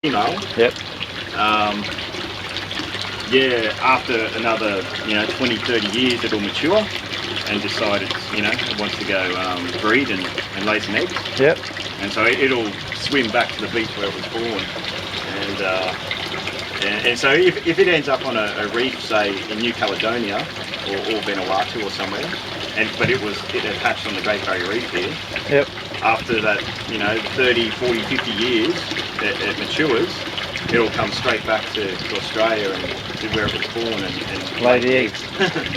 female. Yep. Yeah, after another 20, 30 years, it'll mature and decide it wants to go breed and lay some eggs. Yep. And so it'll swim back to the beach where it was born. And so if it ends up on a reef, say in New Caledonia or Vanuatu or somewhere, but it had hatched on the Great Barrier Reef here. Yep. After that, 30, 40, 50 years, it matures. It'll come straight back to Australia and to where it was born and lay the eggs.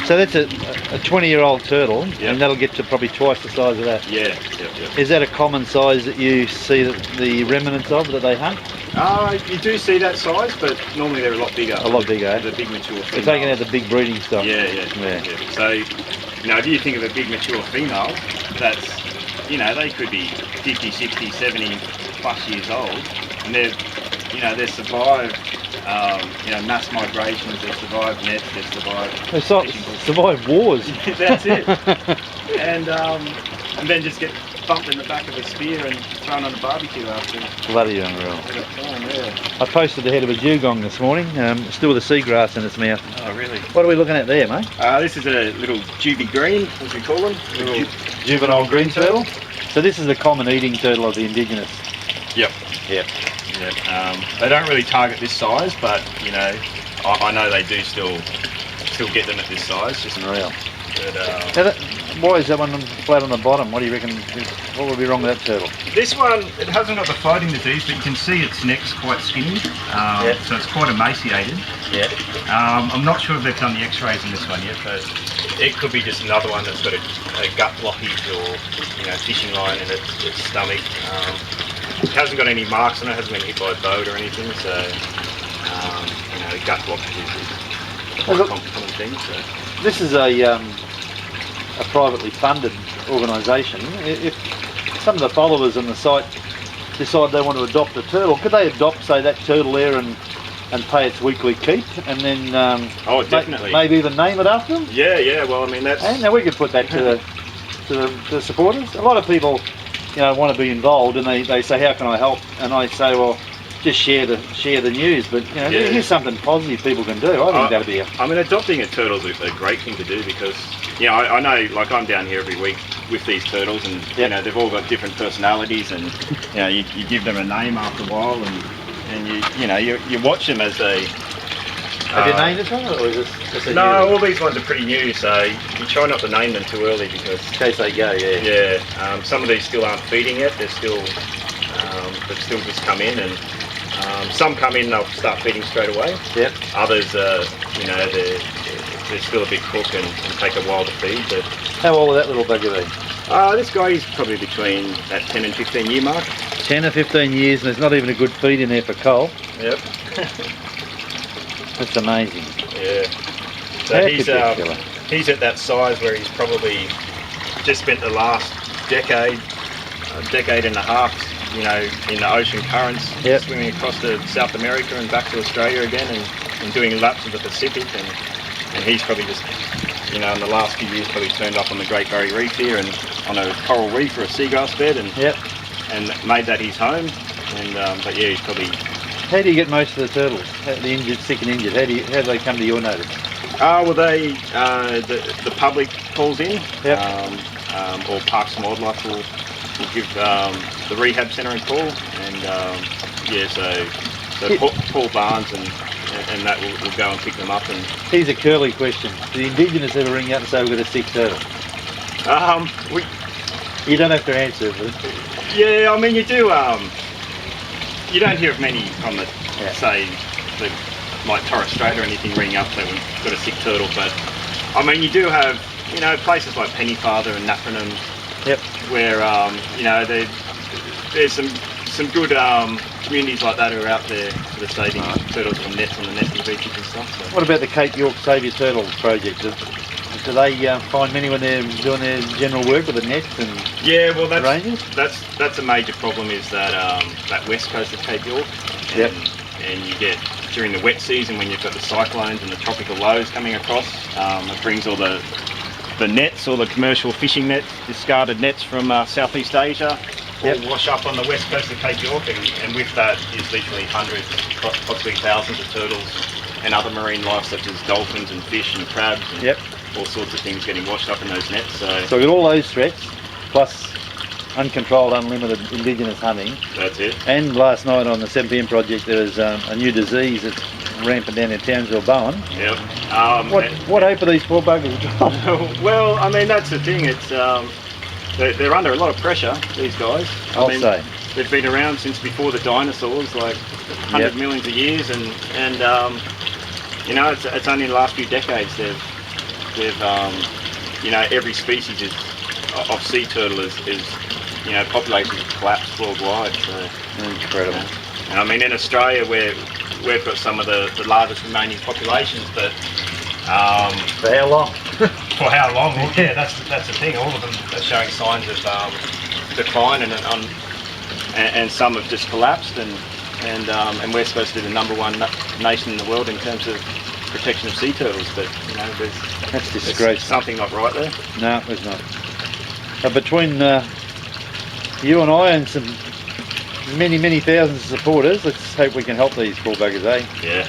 So that's a 20-year-old turtle, Yep. and that'll get to probably twice the size of that. Yeah. Yep. Is that a common size that you see the remnants of that they hunt? You do see that size, but normally they're a lot bigger. A lot bigger, eh? The big mature female. They're taking out the big breeding stock. Yeah. So, if you think of a big mature female, that's, they could be 50, 60, 70 plus years old, and they've survived, mass migrations, they've survived nets, they've survived... They survived wars. That's it. And then just get bumped in the back of a spear and thrown on a barbecue after. Bloody unreal. Yeah. I posted the head of a dugong this morning, still with a seagrass in its mouth. Oh, really? What are we looking at there, mate? This is a little juvie green, as we call them. Juvenile green turtle. So this is the common eating turtle of the indigenous. Yep. They don't really target this size, but I know they do still get them at this size. Just unreal. But, why is that one flat on the bottom? What do you reckon? What would be wrong with that turtle? this one, it hasn't got the floating disease, but you can see its neck's quite skinny, so it's quite emaciated. Yeah. I'm not sure if they've done the X-rays in this one yet, but it could be just another one that's got a gut blockage or fishing line in its stomach. It hasn't got any marks on it, hasn't been hit by a boat or anything, so gut blockage is quite a common thing. So. This is a privately funded organisation. If some of the followers on the site decide they want to adopt a turtle, could they adopt, say, that turtle there and pay its weekly keep, and then definitely maybe even name it after them? Yeah. Well, I mean that's. And now we could put that to the supporters. A lot of people, want to be involved, and they say, how can I help? And I say, well, just share the news. But here's something positive people can do. I think that'd be adopting a turtle is a great thing to do because I know, like, I'm down here every week with these turtles, and they've all got different personalities, and you give them a name after a while, and you watch them as they. Have you named this one, or is this just no, all these ones are pretty new, so you try not to name them too early because in case they go, some of these still aren't feeding yet. They've still just come in, and some come in, they'll start feeding straight away. Yep. Others, they're still a bit cook and take a while to feed. But how old will that little bugger be? this guy is probably between that 10 and 15 year mark. 10 or 15 years, and there's not even a good feed in there for coal. Yep. That's amazing. Yeah. So he's at that size where he's probably just spent the last decade and a half, in the ocean currents, swimming across to South America and back to Australia again, and doing laps of the Pacific, and he's probably just, in the last few years, probably turned up on the Great Barrier Reef here and on a coral reef or a seagrass bed, and made that his home. And but he's probably. How do you get most of the turtles? The injured, sick and injured. How do they come to your notice? Well, the public calls in, or Parks and Wildlife will give the rehab centre a call, and so Paul Barnes and that will go and pick them up. And here's a curly question: do the Indigenous ever ring out and say we've got a sick turtle? You don't have to answer, but yeah, I mean you do. You don't hear of many from say like Torres Strait or anything ringing up saying we've got a sick turtle, but I mean you do have places like Pennyfather and Nafranum, where there's some good communities like that who are out there sort of saving turtles from nets on the nesting beaches and stuff. So. What about the Cape York Save Your Turtle project? Do they find many when they're doing their general work with the nets and ranges? That's a major problem, is that west coast of Cape York. And you get, during the wet season, when you've got the cyclones and the tropical lows coming across, it brings all the nets, all the commercial fishing nets, discarded nets from Southeast Asia, all wash up on the west coast of Cape York, and with that is literally hundreds, possibly thousands of turtles and other marine life such as dolphins and fish and crabs and all sorts of things getting washed up in those nets. So we've got all those threats, plus uncontrolled, unlimited indigenous hunting. That's it. And last night on the 7 PM project there was a new disease that's rampant down in Townsville, Bowen. Yep. What hope are these poor buggers got? Well, I mean, that's the thing. It's they're under a lot of pressure, these guys. I'll say. They've been around since before the dinosaurs, like hundreds of millions of years, and you know, it's only in the last few decades they've you know, every species of sea turtle is you know, populations have collapsed worldwide. So incredible. And I mean, in Australia, we've got some of the largest remaining populations, but for how long? For how long? Well, yeah, that's the thing. All of them are showing signs of decline, and some have just collapsed, and we're supposed to be the #1 nation in the world in terms of protection of sea turtles, but you know, that's disgraceful. There's something not right there. No, there's not. But between you and I and some many thousands of supporters, let's hope we can help these poor buggers, eh? Yeah.